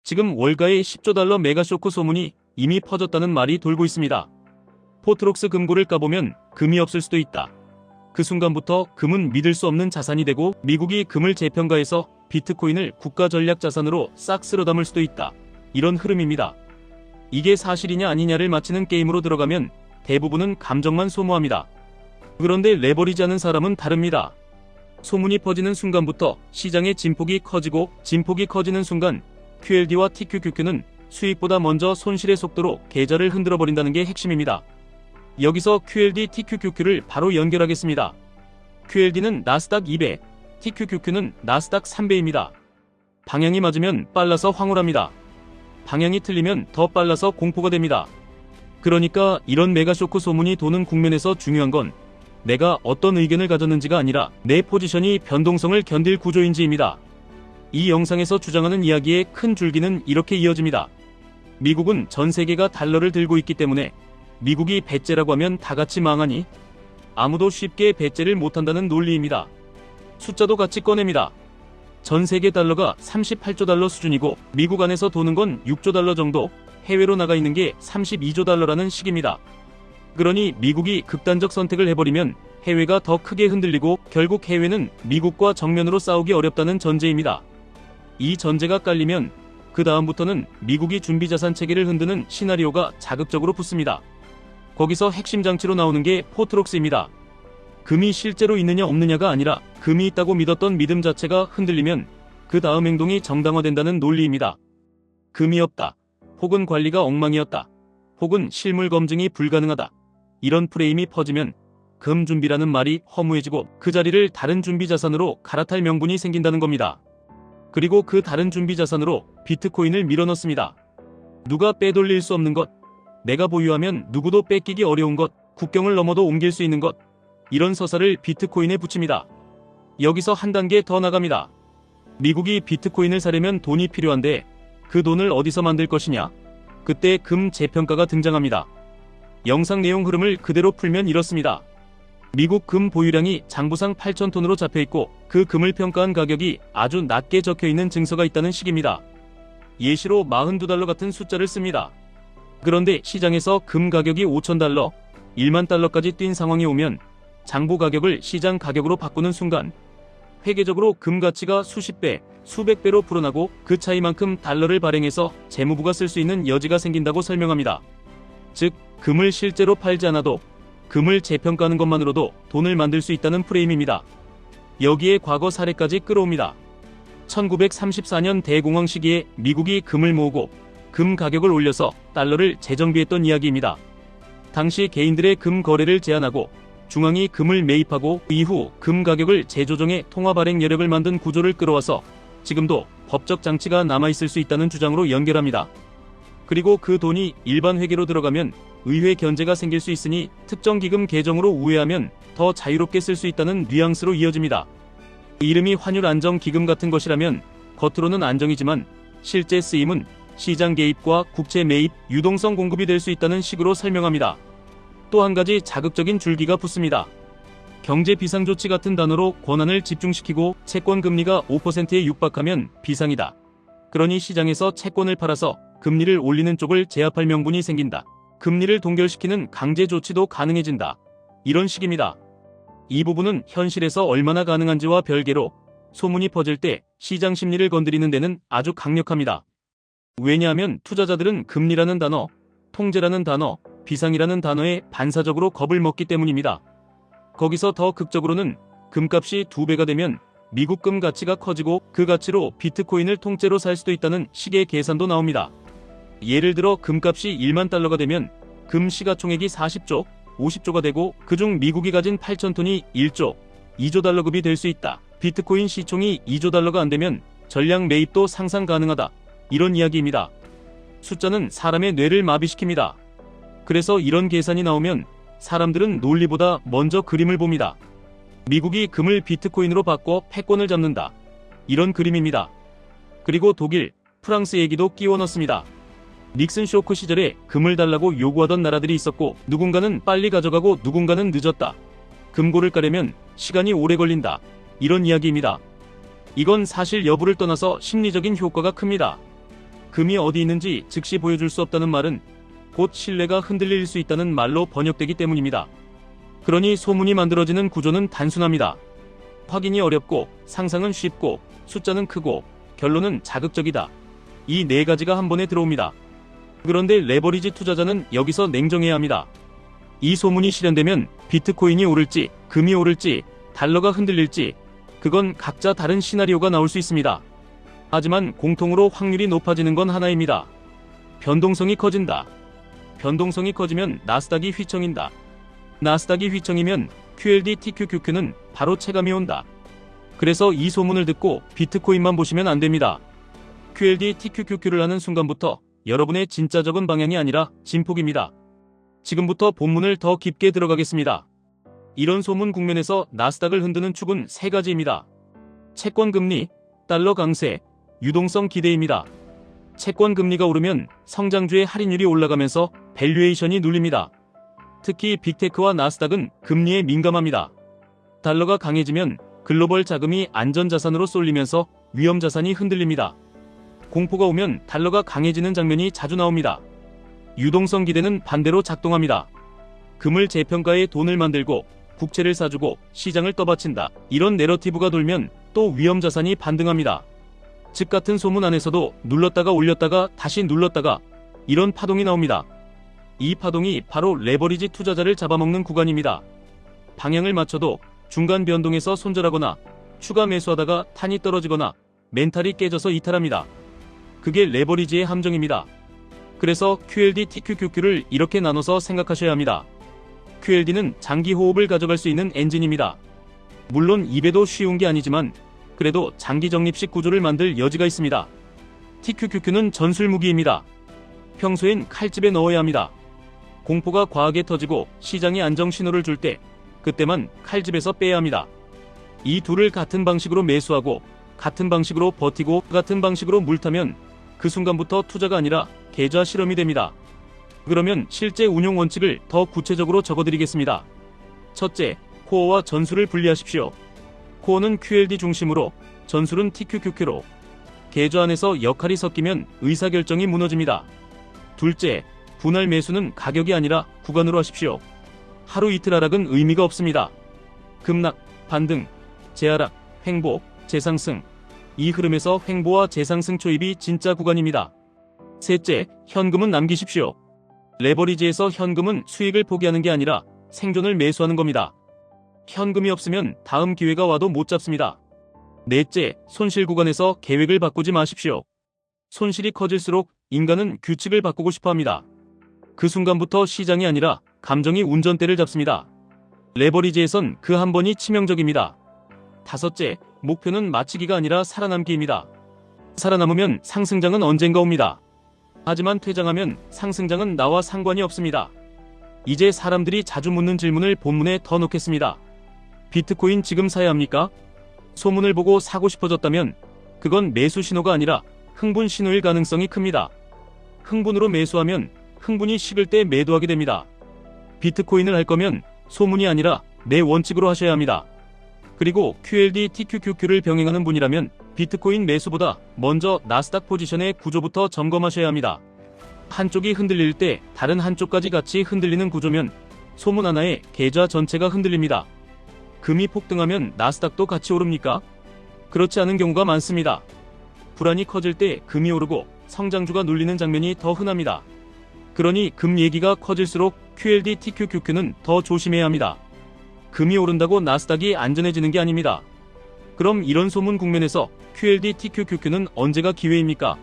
지금 월가의 10조 달러 메가쇼크 소문이 이미 퍼졌다는 말이 돌고 있습니다. 포트록스 금고를 까보면 금이 없을 수도 있다. 그 순간부터 금은 믿을 수 없는 자산이 되고 미국이 금을 재평가해서 비트코인을 국가 전략 자산으로 싹 쓸어 담을 수도 있다. 이런 흐름입니다. 이게 사실이냐 아니냐를 맞히는 게임으로 들어가면 대부분은 감정만 소모합니다. 그런데 레버리지하는 사람은 다릅니다. 소문이 퍼지는 순간부터 시장의 진폭이 커지고 진폭이 커지는 순간 QLD와 TQQQ는 수익보다 먼저 손실의 속도로 계좌를 흔들어 버린다는 게 핵심입니다. 여기서 QLD, TQQQ를 바로 연결하겠습니다. QLD는 나스닥 2배, TQQQ는 나스닥 3배입니다. 방향이 맞으면 빨라서 황홀합니다. 방향이 틀리면 더 빨라서 공포가 됩니다. 그러니까 이런 메가쇼크 소문이 도는 국면에서 중요한 건 내가 어떤 의견을 가졌는지가 아니라 내 포지션이 변동성을 견딜 구조인지입니다. 이 영상에서 주장하는 이야기의 큰 줄기는 이렇게 이어집니다. 미국은 전 세계가 달러를 들고 있기 때문에 미국이 배째라고 하면 다 같이 망하니? 아무도 쉽게 배째를 못한다는 논리입니다. 숫자도 같이 꺼냅니다. 전 세계 달러가 38조 달러 수준이고 미국 안에서 도는 건 6조 달러 정도, 해외로 나가 있는 게 32조 달러라는 식입니다. 그러니 미국이 극단적 선택을 해버리면 해외가 더 크게 흔들리고 결국 해외는 미국과 정면으로 싸우기 어렵다는 전제입니다. 이 전제가 깔리면 그 다음부터는 미국이 준비자산 체계를 흔드는 시나리오가 자극적으로 붙습니다. 거기서 핵심 장치로 나오는 게 포트록스입니다. 금이 실제로 있느냐 없느냐가 아니라 금이 있다고 믿었던 믿음 자체가 흔들리면 그 다음 행동이 정당화된다는 논리입니다. 금이 없다. 혹은 관리가 엉망이었다. 혹은 실물 검증이 불가능하다. 이런 프레임이 퍼지면 금 준비라는 말이 허무해지고 그 자리를 다른 준비 자산으로 갈아탈 명분이 생긴다는 겁니다. 그리고 그 다른 준비 자산으로 비트코인을 밀어넣습니다. 누가 빼돌릴 수 없는 것, 내가 보유하면 누구도 뺏기기 어려운 것, 국경을 넘어도 옮길 수 있는 것, 이런 서사를 비트코인에 붙입니다. 여기서 한 단계 더 나갑니다. 미국이 비트코인을 사려면 돈이 필요한데 그 돈을 어디서 만들 것이냐? 그때 금 재평가가 등장합니다. 영상 내용 흐름을 그대로 풀면 이렇습니다. 미국 금 보유량이 장부상 8,000톤으로 잡혀있고 그 금을 평가한 가격이 아주 낮게 적혀있는 증서가 있다는 식입니다. 예시로 42달러 같은 숫자를 씁니다. 그런데 시장에서 금 가격이 5,000달러, 1만 달러까지 뛴 상황이 오면 장부 가격을 시장 가격으로 바꾸는 순간 회계적으로 금 가치가 수십 배, 수백 배로 불어나고 그 차이만큼 달러를 발행해서 재무부가 쓸 수 있는 여지가 생긴다고 설명합니다. 즉, 금을 실제로 팔지 않아도 금을 재평가하는 것만으로도 돈을 만들 수 있다는 프레임입니다. 여기에 과거 사례까지 끌어옵니다. 1934년 대공황 시기에 미국이 금을 모으고 금 가격을 올려서 달러를 재정비했던 이야기입니다. 당시 개인들의 금 거래를 제한하고 중앙이 금을 매입하고 이후 금 가격을 재조정해 통화 발행 여력을 만든 구조를 끌어와서 지금도 법적 장치가 남아있을 수 있다는 주장으로 연결합니다. 그리고 그 돈이 일반 회계로 들어가면 의회 견제가 생길 수 있으니 특정 기금 계정으로 우회하면 더 자유롭게 쓸 수 있다는 뉘앙스로 이어집니다. 이름이 환율 안정 기금 같은 것이라면 겉으로는 안정이지만 실제 쓰임은 시장 개입과 국채 매입, 유동성 공급이 될 수 있다는 식으로 설명합니다. 또 한 가지 자극적인 줄기가 붙습니다. 경제 비상조치 같은 단어로 권한을 집중시키고 채권 금리가 5%에 육박하면 비상이다. 그러니 시장에서 채권을 팔아서 금리를 올리는 쪽을 제압할 명분이 생긴다. 금리를 동결시키는 강제 조치도 가능해진다. 이런 식입니다. 이 부분은 현실에서 얼마나 가능한지와 별개로 소문이 퍼질 때 시장 심리를 건드리는 데는 아주 강력합니다. 왜냐하면 투자자들은 금리라는 단어, 통제라는 단어, 비상이라는 단어에 반사적으로 겁을 먹기 때문입니다. 거기서 더 극적으로는 금값이 2배가 되면 미국 금 가치가 커지고 그 가치로 비트코인을 통째로 살 수도 있다는 식의 계산도 나옵니다. 예를 들어 금값이 1만 달러가 되면 금 시가총액이 40조, 50조가 되고 그중 미국이 가진 8,000톤이 1조, 2조 달러급이 될 수 있다. 비트코인 시총이 2조 달러가 안 되면 전량 매입도 상상 가능하다. 이런 이야기입니다. 숫자는 사람의 뇌를 마비시킵니다. 그래서 이런 계산이 나오면 사람들은 논리보다 먼저 그림을 봅니다. 미국이 금을 비트코인으로 바꿔 패권을 잡는다. 이런 그림입니다. 그리고 독일, 프랑스 얘기도 끼워 넣습니다. 닉슨 쇼크 시절에 금을 달라고 요구하던 나라들이 있었고 누군가는 빨리 가져가고 누군가는 늦었다. 금고를 까려면 시간이 오래 걸린다. 이런 이야기입니다. 이건 사실 여부를 떠나서 심리적인 효과가 큽니다. 금이 어디 있는지 즉시 보여줄 수 없다는 말은 곧 신뢰가 흔들릴 수 있다는 말로 번역되기 때문입니다. 그러니 소문이 만들어지는 구조는 단순합니다. 확인이 어렵고 상상은 쉽고 숫자는 크고 결론은 자극적이다. 이 네 가지가 한 번에 들어옵니다. 그런데 레버리지 투자자는 여기서 냉정해야 합니다. 이 소문이 실현되면 비트코인이 오를지, 금이 오를지, 달러가 흔들릴지, 그건 각자 다른 시나리오가 나올 수 있습니다. 하지만 공통으로 확률이 높아지는 건 하나입니다. 변동성이 커진다. 변동성이 커지면 나스닥이 휘청인다. 나스닥이 휘청이면 QLD TQQQ는 바로 체감이 온다. 그래서 이 소문을 듣고 비트코인만 보시면 안 됩니다. QLD TQQQ를 하는 순간부터 여러분의 진짜 적은 방향이 아니라 진폭입니다. 지금부터 본문을 더 깊게 들어가겠습니다. 이런 소문 국면에서 나스닥을 흔드는 축은 세 가지입니다. 채권 금리, 달러 강세, 유동성 기대입니다. 채권 금리가 오르면 성장주의 할인율이 올라가면서 밸류에이션이 눌립니다. 특히 빅테크와 나스닥은 금리에 민감합니다. 달러가 강해지면 글로벌 자금이 안전자산으로 쏠리면서 위험자산이 흔들립니다. 공포가 오면 달러가 강해지는 장면이 자주 나옵니다. 유동성 기대는 반대로 작동합니다. 금을 재평가해 돈을 만들고 국채를 사주고 시장을 떠받친다. 이런 내러티브가 돌면 또 위험자산이 반등합니다. 즉 같은 소문 안에서도 눌렀다가 올렸다가 다시 눌렀다가 이런 파동이 나옵니다. 이 파동이 바로 레버리지 투자자를 잡아먹는 구간입니다. 방향을 맞춰도 중간 변동에서 손절하거나 추가 매수하다가 탄이 떨어지거나 멘탈이 깨져서 이탈합니다. 그게 레버리지의 함정입니다. 그래서 QLD TQQQ를 이렇게 나눠서 생각하셔야 합니다. QLD는 장기 호흡을 가져갈 수 있는 엔진입니다. 물론 입에도 쉬운 게 아니지만 그래도 장기 적립식 구조를 만들 여지가 있습니다. TQQQ는 전술 무기입니다. 평소엔 칼집에 넣어야 합니다. 공포가 과하게 터지고 시장이 안정 신호를 줄 때 그때만 칼집에서 빼야 합니다. 이 둘을 같은 방식으로 매수하고 같은 방식으로 버티고 같은 방식으로 물타면 그 순간부터 투자가 아니라 계좌 실험이 됩니다. 그러면 실제 운용 원칙을 더 구체적으로 적어드리겠습니다. 첫째, 코어와 전술을 분리하십시오. 코어는 QLD 중심으로, 전술은 TQQQ로. 계좌 안에서 역할이 섞이면 의사결정이 무너집니다. 둘째, 분할 매수는 가격이 아니라 구간으로 하십시오. 하루 이틀 하락은 의미가 없습니다. 급락, 반등, 재하락, 횡보, 재상승. 이 흐름에서 횡보와 재상승 초입이 진짜 구간입니다. 셋째, 현금은 남기십시오. 레버리지에서 현금은 수익을 포기하는 게 아니라 생존을 매수하는 겁니다. 현금이 없으면 다음 기회가 와도 못 잡습니다. 넷째, 손실 구간에서 계획을 바꾸지 마십시오. 손실이 커질수록 인간은 규칙을 바꾸고 싶어 합니다. 그 순간부터 시장이 아니라 감정이 운전대를 잡습니다. 레버리지에선 그 한 번이 치명적입니다. 다섯째, 목표는 마치기가 아니라 살아남기입니다. 살아남으면 상승장은 언젠가 옵니다. 하지만 퇴장하면 상승장은 나와 상관이 없습니다. 이제 사람들이 자주 묻는 질문을 본문에 더 넣겠습니다. 비트코인 지금 사야 합니까? 소문을 보고 사고 싶어졌다면 그건 매수 신호가 아니라 흥분 신호일 가능성이 큽니다. 흥분으로 매수하면 흥분이 식을 때 매도하게 됩니다. 비트코인을 할 거면 소문이 아니라 내 원칙으로 하셔야 합니다. 그리고 QLD TQQQ를 병행하는 분이라면 비트코인 매수보다 먼저 나스닥 포지션의 구조부터 점검하셔야 합니다. 한쪽이 흔들릴 때 다른 한쪽까지 같이 흔들리는 구조면 소문 하나에 계좌 전체가 흔들립니다. 금이 폭등하면 나스닥도 같이 오릅니까? 그렇지 않은 경우가 많습니다. 불안이 커질 때 금이 오르고 성장주가 눌리는 장면이 더 흔합니다. 그러니 금 얘기가 커질수록 QLD TQQQ는 더 조심해야 합니다. 금이 오른다고 나스닥이 안전해지는 게 아닙니다. 그럼 이런 소문 국면에서 QLD TQQQ는 언제가 기회입니까?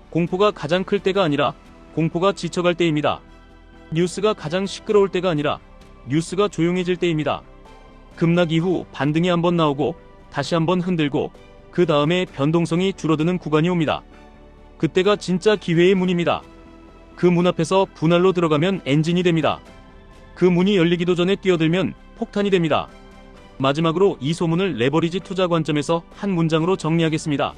공포가 가장 클 때가 아니라 공포가 지쳐갈 때입니다. 뉴스가 가장 시끄러울 때가 아니라 뉴스가 조용해질 때입니다. 급락 이후 반등이 한번 나오고 다시 한번 흔들고 그 다음에 변동성이 줄어드는 구간이 옵니다. 그때가 진짜 기회의 문입니다. 그 문 앞에서 분할로 들어가면 엔진이 됩니다. 그 문이 열리기도 전에 뛰어들면 폭탄이 됩니다. 마지막으로 이 소문을 레버리지 투자 관점에서 한 문장으로 정리하겠습니다.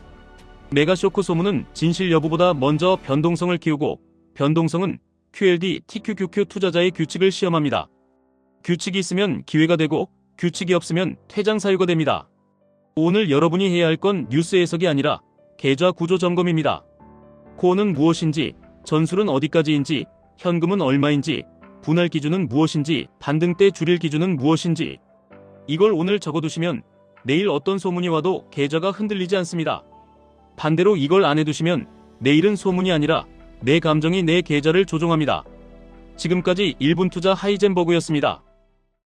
메가쇼크 소문은 진실 여부보다 먼저 변동성을 키우고 변동성은 QLD TQQQ 투자자의 규칙을 시험합니다. 규칙이 있으면 기회가 되고 규칙이 없으면 퇴장 사유가 됩니다. 오늘 여러분이 해야 할 건 뉴스 해석이 아니라 계좌 구조 점검입니다. 코어는 무엇인지, 전술은 어디까지인지, 현금은 얼마인지, 분할 기준은 무엇인지, 반등 때 줄일 기준은 무엇인지. 이걸 오늘 적어두시면 내일 어떤 소문이 와도 계좌가 흔들리지 않습니다. 반대로 이걸 안 해두시면 내일은 소문이 아니라 내 감정이 내 계좌를 조종합니다. 지금까지 1분 투자 하이젠버그였습니다.